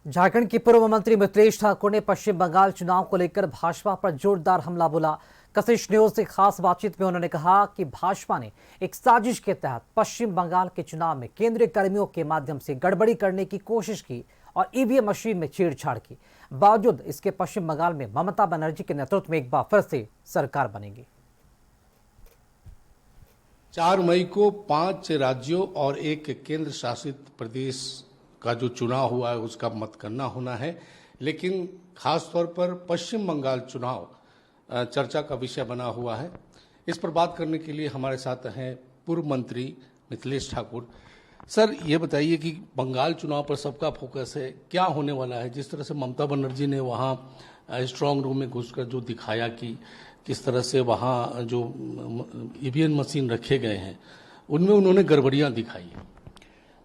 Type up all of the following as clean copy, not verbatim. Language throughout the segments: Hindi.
झारखंड के पूर्व मंत्री मिथिलेश ठाकुर ने पश्चिम बंगाल चुनाव को लेकर भाजपा पर जोरदार हमला बोला। कशिश न्यूज से खास बातचीत में उन्होंने कहा कि भाजपा ने एक साजिश के तहत पश्चिम बंगाल के चुनाव में केंद्रीय कर्मियों के माध्यम से गड़बड़ी करने की कोशिश की और ईवीएम मशीन में छेड़छाड़ की। बावजूद इसके पश्चिम बंगाल में ममता बनर्जी के नेतृत्व में एक बार फिर से सरकार बनेगी। 4 मई को 5 राज्यों और एक केंद्र शासित प्रदेश का जो चुनाव हुआ है उसका मतगणना होना है, लेकिन खास तौर पर पश्चिम बंगाल चुनाव चर्चा का विषय बना हुआ है। इस पर बात करने के लिए हमारे साथ हैं पूर्व मंत्री मिथिलेश ठाकुर। सर, ये बताइए कि बंगाल चुनाव पर सबका फोकस है, क्या होने वाला है? जिस तरह से ममता बनर्जी ने वहाँ स्ट्रांग रूम में घुसकर जो दिखाया कि किस तरह से वहाँ जो ईवीएम मशीन रखे गए हैं उनमें उन्होंने गड़बड़ियाँ दिखाई।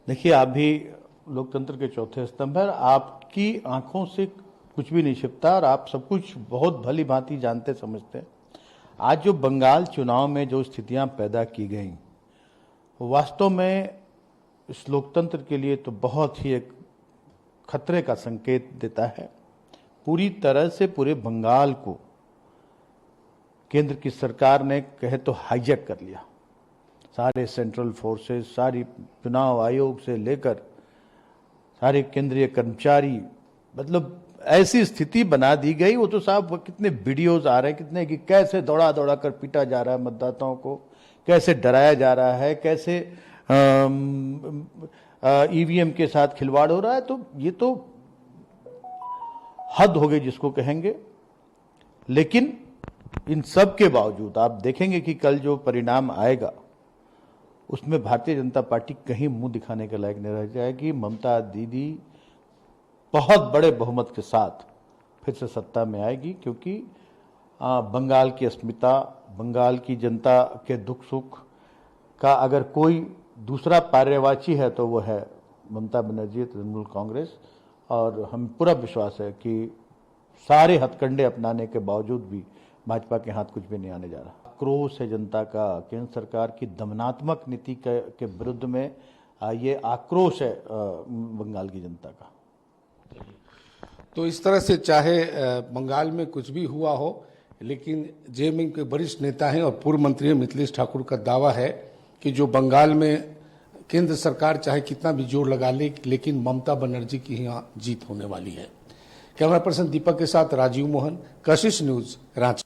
देखिए, आप भी लोकतंत्र के चौथे स्तंभ है। आपकी आंखों से कुछ भी नहीं छिपता और आप सब कुछ बहुत भली भांति जानते समझते हैं। आज जो बंगाल चुनाव में जो स्थितियां पैदा की गई, वास्तव में इस लोकतंत्र के लिए तो बहुत ही एक खतरे का संकेत देता है। पूरी तरह से पूरे बंगाल को केंद्र की सरकार ने कहे तो हाईजैक कर लिया। सारे सेंट्रल फोर्सेस, सारी चुनाव आयोग से लेकर सारे केंद्रीय कर्मचारी, मतलब ऐसी स्थिति बना दी गई। वो तो साहब कितने वीडियोज आ रहे हैं, कितने कि कैसे दौड़ा दौड़ा कर पीटा जा रहा है मतदाताओं को, कैसे डराया जा रहा है, कैसे ईवीएम के साथ खिलवाड़ हो रहा है। तो ये तो हद हो गई जिसको कहेंगे। लेकिन इन सब के बावजूद आप देखेंगे कि कल जो परिणाम आएगा उसमें भारतीय जनता पार्टी कहीं मुंह दिखाने के लायक नहीं रह जाएगी। ममता दीदी बहुत बड़े बहुमत के साथ फिर से सत्ता में आएगी, क्योंकि बंगाल की अस्मिता, बंगाल की जनता के दुख सुख का अगर कोई दूसरा पर्यायवाची है तो वो है ममता बनर्जी, तृणमूल कांग्रेस। और हम पूरा विश्वास है कि सारे हथकंडे अपनाने के बावजूद भी भाजपा के हाथ कुछ भी नहीं आने जा रहा। आक्रोश है जनता का केंद्र सरकार की दमनात्मक नीति के विरुद्ध में। ये आक्रोश है बंगाल की जनता का। तो इस तरह से चाहे बंगाल में कुछ भी हुआ हो, लेकिन जेएमएम के वरिष्ठ नेता हैं और पूर्व मंत्री मिथिलेश ठाकुर का दावा है कि जो बंगाल में केंद्र सरकार चाहे कितना भी जोर लगा ले, लेकिन ममता बनर्जी की यहाँ जीत होने वाली है। कैमरा पर्सन दीपक के साथ राजीव मोहन, कशिश न्यूज, रांची।